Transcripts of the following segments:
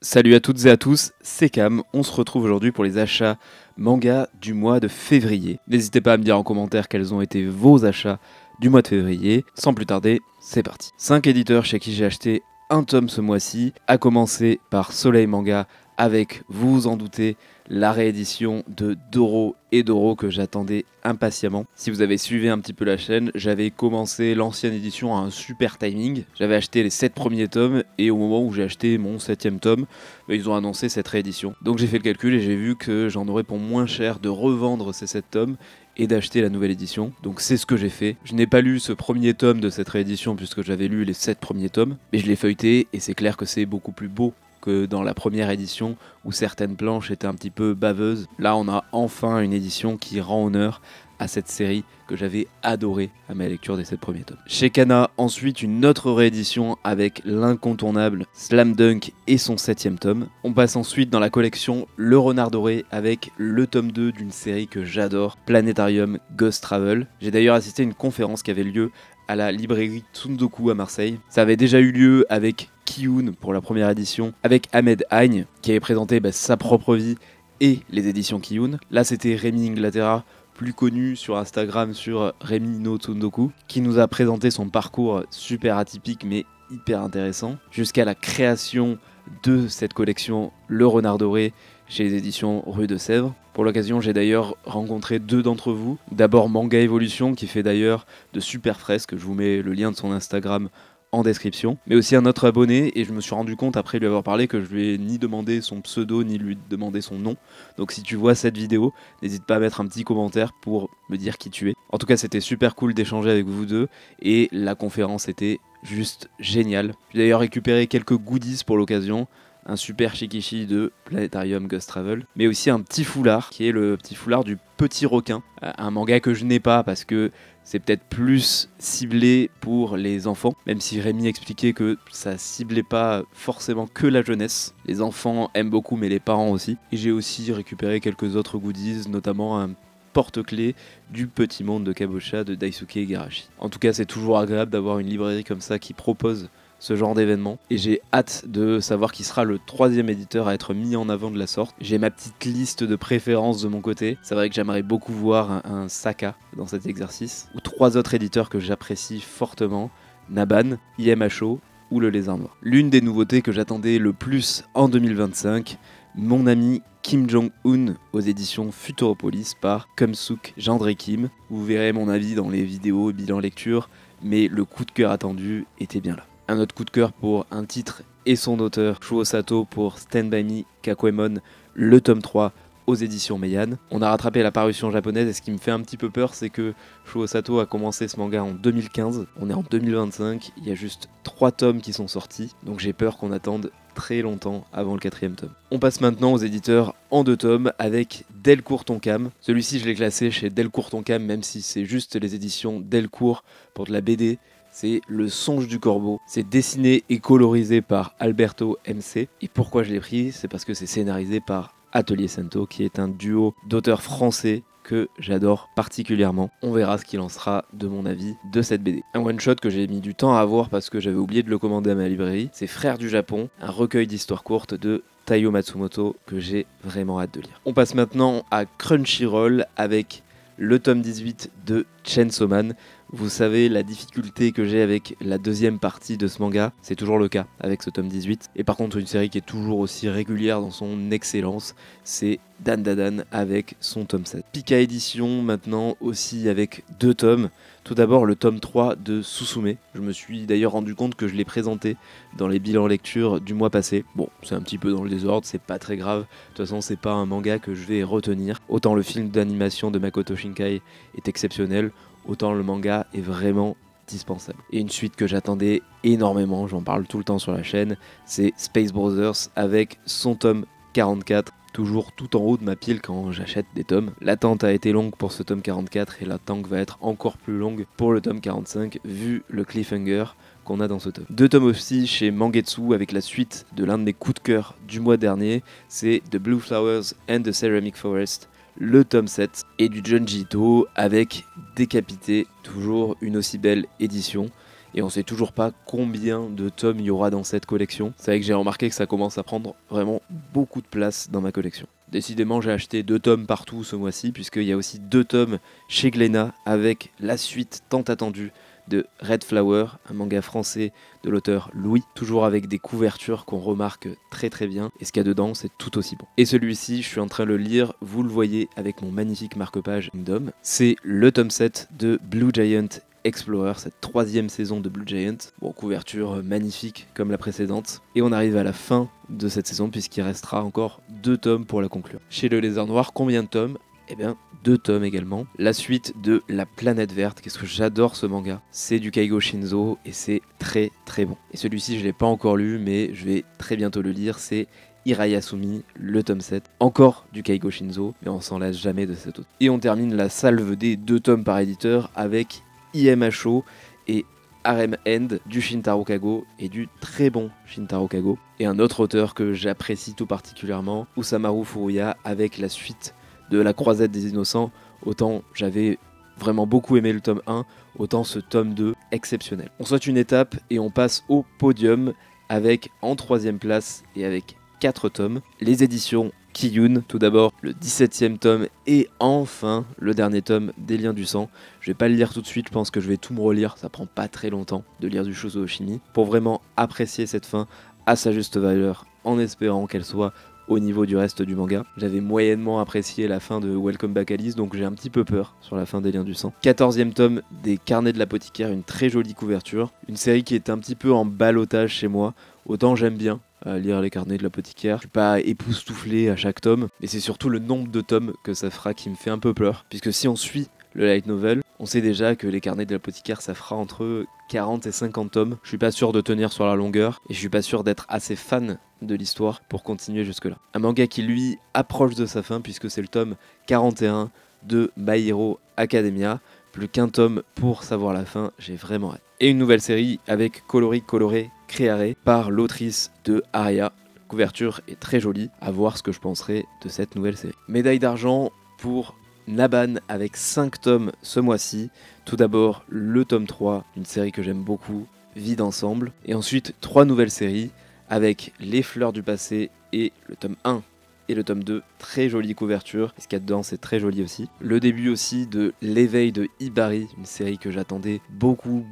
Salut à toutes et à tous, c'est Cam, on se retrouve aujourd'hui pour les achats manga du mois de février. N'hésitez pas à me dire en commentaire quels ont été vos achats du mois de février. Sans plus tarder, c'est parti. 5 éditeurs chez qui j'ai acheté un tome ce mois-ci, à commencer par Soleil Manga avec, vous vous en doutez, la réédition de Doro et Doro que j'attendais impatiemment. Si vous avez suivi un petit peu la chaîne, j'avais commencé l'ancienne édition à un super timing. J'avais acheté les 7 premiers tomes et au moment où j'ai acheté mon 7ème tome, ils ont annoncé cette réédition. Donc j'ai fait le calcul et j'ai vu que j'en aurais pour moins cher de revendre ces 7 tomes et d'acheter la nouvelle édition. Donc c'est ce que j'ai fait. Je n'ai pas lu ce premier tome de cette réédition puisque j'avais lu les 7 premiers tomes, mais je l'ai feuilleté et c'est clair que c'est beaucoup plus beau que dans la première édition où certaines planches étaient un petit peu baveuses. Là on a enfin une édition qui rend honneur à cette série que j'avais adorée à ma lecture des 7 premiers tomes. Chez Kana, ensuite une autre réédition avec l'incontournable Slam Dunk et son 7ème tome. On passe ensuite dans la collection Le Renard Doré avec le tome 2 d'une série que j'adore, Planétarium Ghost Travel. J'ai d'ailleurs assisté à une conférence qui avait lieu à la librairie Tsundoku à Marseille. Ça avait déjà eu lieu avec Kiyun pour la première édition, avec Ahmed Agne qui avait présenté sa propre vie et les éditions Kiyun. Là c'était Rémi Inglaterra, plus connu sur Instagram sur Rémi no Tsundoku, qui nous a présenté son parcours super atypique mais hyper intéressant, jusqu'à la création de cette collection Le Renard Doré chez les éditions Rue de Sèvres. Pour l'occasion, j'ai d'ailleurs rencontré 2 d'entre vous. D'abord Manga Evolution, qui fait d'ailleurs de super fresques, je vous mets le lien de son Instagram en description, mais aussi un autre abonné, et je me suis rendu compte après lui avoir parlé que je lui ai ni demandé son pseudo ni lui demandé son nom. Donc si tu vois cette vidéo, n'hésite pas à mettre un petit commentaire pour me dire qui tu es. En tout cas, c'était super cool d'échanger avec vous deux, et la conférence était juste géniale. J'ai d'ailleurs récupéré quelques goodies pour l'occasion, un super shikishi de Planétarium Ghost Travel, mais aussi un petit foulard, qui est le petit foulard du Petit Requin, un manga que je n'ai pas parce que c'est peut-être plus ciblé pour les enfants, même si Rémi expliquait que ça ciblait pas forcément que la jeunesse. Les enfants aiment beaucoup, mais les parents aussi. Et j'ai aussi récupéré quelques autres goodies, notamment un porte-clés du Petit Monde de Kabocha de Daisuke Igarashi. En tout cas, c'est toujours agréable d'avoir une librairie comme ça qui propose ce genre d'événement, et j'ai hâte de savoir qui sera le 3e éditeur à être mis en avant de la sorte. J'ai ma petite liste de préférences de mon côté. C'est vrai que j'aimerais beaucoup voir un Saka dans cet exercice, ou 3 autres éditeurs que j'apprécie fortement, Naban, IMHO ou le Lézard Noir. L'une des nouveautés que j'attendais le plus en 2025, Mon ami Kim Jong-un aux éditions Futuropolis par Kumsuk Gendre Kim. Vous verrez mon avis dans les vidéos bilan lecture, mais le coup de cœur attendu était bien là. Un autre coup de cœur pour un titre et son auteur, Shuo Sato pour Stand By Me Kakuemon, le tome 3 aux éditions Meian. On a rattrapé la parution japonaise, et ce qui me fait un petit peu peur, c'est que Shuo Sato a commencé ce manga en 2015, on est en 2025, il y a juste 3 tomes qui sont sortis, donc j'ai peur qu'on attende très longtemps avant le 4e tome. On passe maintenant aux éditeurs en 2 tomes avec Delcourt Tonkam. Celui-ci je l'ai classé chez Delcourt Tonkam, même si c'est juste les éditions Delcourt pour de la BD. C'est Le Songe du Corbeau. C'est dessiné et colorisé par Alberto MC. Et pourquoi je l'ai pris? C'est parce que c'est scénarisé par Atelier Sento, qui est un duo d'auteurs français que j'adore particulièrement. On verra ce qu'il en sera de mon avis de cette BD. Un one-shot que j'ai mis du temps à avoir parce que j'avais oublié de le commander à ma librairie. C'est Frères du Japon, un recueil d'histoires courtes de Taiyo Matsumoto que j'ai vraiment hâte de lire. On passe maintenant à Crunchyroll avec le tome 18 de Chainsaw Man. Vous savez la difficulté que j'ai avec la 2e partie de ce manga, c'est toujours le cas avec ce tome 18. Et par contre une série qui est toujours aussi régulière dans son excellence, c'est Dandadan avec son tome 7. Pika Édition maintenant aussi avec 2 tomes. Tout d'abord le tome 3 de Susume. Je me suis d'ailleurs rendu compte que je l'ai présenté dans les bilans lecture du mois passé. Bon, c'est un petit peu dans le désordre, c'est pas très grave. De toute façon, c'est pas un manga que je vais retenir. Autant le film d'animation de Makoto Shinkai est exceptionnel, autant le manga est vraiment dispensable. Et une suite que j'attendais énormément, j'en parle tout le temps sur la chaîne, c'est Space Brothers avec son tome 44. Toujours tout en haut de ma pile quand j'achète des tomes. L'attente a été longue pour ce tome 44 et l'attente va être encore plus longue pour le tome 45 vu le cliffhanger qu'on a dans ce tome. 2 tomes aussi chez Mangetsu avec la suite de l'un de mes coups de cœur du mois dernier, c'est The Blue Flowers and the Ceramic Forest, le tome 7, et du Junji Ito avec Décapité, toujours une aussi belle édition. et on sait toujours pas combien de tomes il y aura dans cette collection. C'est vrai que j'ai remarqué que ça commence à prendre vraiment beaucoup de place dans ma collection. Décidément, j'ai acheté 2 tomes partout ce mois-ci, puisqu'il y a aussi 2 tomes chez Glénat avec la suite tant attendue de Red Flower, un manga français de l'auteur Louis, toujours avec des couvertures qu'on remarque très très bien, et ce qu'il y a dedans c'est tout aussi bon. Et celui-ci, je suis en train de le lire, vous le voyez avec mon magnifique marque-page Kingdom, c'est le tome 7 de Blue Giant Explorer, cette 3e saison de Blue Giant. Bon, couverture magnifique comme la précédente. Et on arrive à la fin de cette saison puisqu'il restera encore 2 tomes pour la conclure. Chez le Lézard Noir, combien de tomes ? Eh bien, 2 tomes également. La suite de La Planète Verte, qu'est-ce que j'adore ce manga. C'est du Keigo Shinzo et c'est très très bon. Et celui-ci, je ne l'ai pas encore lu, mais je vais très bientôt le lire, c'est Hirayasumi, le tome 7, encore du Keigo Shinzo, mais on s'en lasse jamais de cet autre. Et on termine la salve des 2 tomes par éditeur avec IMHO et Harem End du Shintaro Kago et du très bon Shintaro Kago. Et un autre auteur que j'apprécie tout particulièrement, Usamaru Furuya, avec la suite de La Croisette des Innocents. Autant j'avais vraiment beaucoup aimé le tome 1, autant ce tome 2 exceptionnel. On saute une étape et on passe au podium avec en 3e place et avec 4 tomes, les éditions Kiyun, tout d'abord le 17e tome et enfin le dernier tome des Liens du Sang. Je vais pas le lire tout de suite, je pense que je vais tout me relire, ça prend pas très longtemps de lire du Shuzo Oshimi pour vraiment apprécier cette fin à sa juste valeur en espérant qu'elle soit au niveau du reste du manga. J'avais moyennement apprécié la fin de Welcome Back Alice, donc j'ai un petit peu peur sur la fin des Liens du Sang. 14e tome des Carnets de l'apothicaire, une très jolie couverture, une série qui est un petit peu en ballottage chez moi, autant j'aime bien lire les Carnets de l'apothicaire. Je suis pas époustouflé à chaque tome, mais c'est surtout le nombre de tomes que ça fera qui me fait un peu peur. Puisque si on suit le light novel, on sait déjà que les Carnets de l'apothicaire ça fera entre 40 et 50 tomes. Je suis pas sûr de tenir sur la longueur et je suis pas sûr d'être assez fan de l'histoire pour continuer jusque là. Un manga qui lui approche de sa fin puisque c'est le tome 41 de My Hero Academia. Plus qu'un tome pour savoir la fin, j'ai vraiment hâte. Et une nouvelle série avec Colori Coloré Créaré par l'autrice de Aria. La couverture est très jolie, à voir ce que je penserai de cette nouvelle série. Médaille d'argent pour Naban avec 5 tomes ce mois-ci. Tout d'abord le tome 3, une série que j'aime beaucoup, Vie d'ensemble. Et ensuite 3 nouvelles séries avec Les Fleurs du Passé et le tome 1. Et le tome 2, très jolie couverture, ce qu'il y a dedans c'est très joli aussi. Le début aussi de L'éveil de Hibari, une série que j'attendais beaucoup.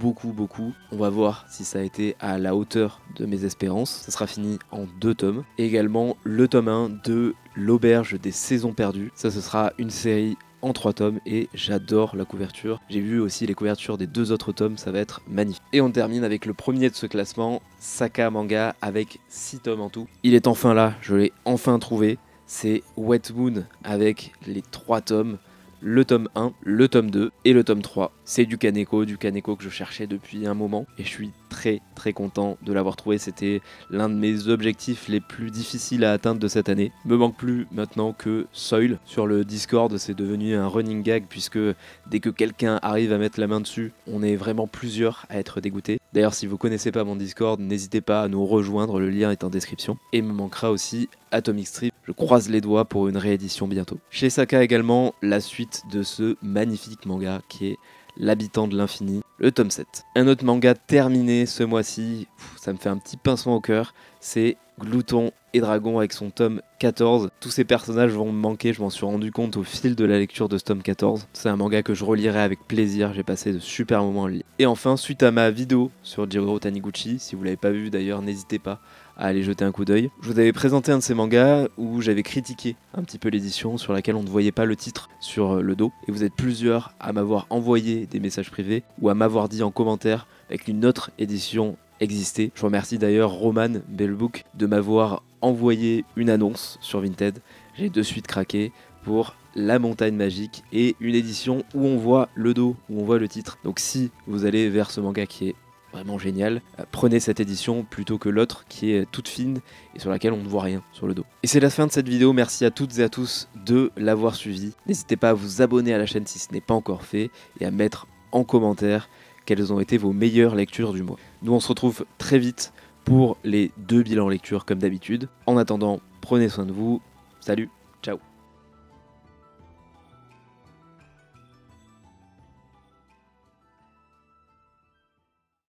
On va voir si ça a été à la hauteur de mes espérances. Ça sera fini en 2 tomes. Et également le tome 1 de L'Auberge des Saisons Perdues. Ça ce sera une série en 3 tomes et j'adore la couverture. J'ai vu aussi les couvertures des 2 autres tomes, ça va être magnifique. Et on termine avec le premier de ce classement, Saka Manga, avec 6 tomes en tout. Il est enfin là, je l'ai enfin trouvé. C'est Wet Moon avec les 3 tomes, le tome 1, le tome 2 et le tome 3. C'est du Kaneko que je cherchais depuis un moment et je suis très content de l'avoir trouvé. C'était l'un de mes objectifs les plus difficiles à atteindre de cette année. Me manque plus maintenant que Soil. Sur le Discord, c'est devenu un running gag puisque dès que quelqu'un arrive à mettre la main dessus, on est vraiment plusieurs à être dégoûtés. D'ailleurs, si vous connaissez pas mon Discord, n'hésitez pas à nous rejoindre, le lien est en description. Et me manquera aussi Atomic Strip. Je croise les doigts pour une réédition bientôt. Chez Saka également, la suite de ce magnifique manga qui est L'Habitant de l'Infini, le tome 7. Un autre manga terminé ce mois-ci, ça me fait un petit pincement au cœur, c'est Glouton et Dragon avec son tome 14. Tous ces personnages vont me manquer, je m'en suis rendu compte au fil de la lecture de ce tome 14. C'est un manga que je relirai avec plaisir, j'ai passé de super moments à le lire. Et enfin, suite à ma vidéo sur Jiro Taniguchi, si vous l'avez pas vu d'ailleurs, n'hésitez pas à aller jeter un coup d'œil. Je vous avais présenté un de ces mangas où j'avais critiqué un petit peu l'édition sur laquelle on ne voyait pas le titre sur le dos. Et vous êtes plusieurs à m'avoir envoyé des messages privés ou à m'avoir dit en commentaire avec une autre édition existait. Je remercie d'ailleurs Roman Bellbook de m'avoir envoyé une annonce sur Vinted. J'ai de suite craqué pour La Montagne Magique et une édition où on voit le dos, où on voit le titre. Donc si vous allez vers ce manga qui est vraiment génial, prenez cette édition plutôt que l'autre qui est toute fine et sur laquelle on ne voit rien sur le dos. Et c'est la fin de cette vidéo, merci à toutes et à tous de l'avoir suivi. N'hésitez pas à vous abonner à la chaîne si ce n'est pas encore fait et à mettre en commentaire quelles ont été vos meilleures lectures du mois. Nous on se retrouve très vite pour les 2 bilans lecture comme d'habitude. En attendant, prenez soin de vous, salut!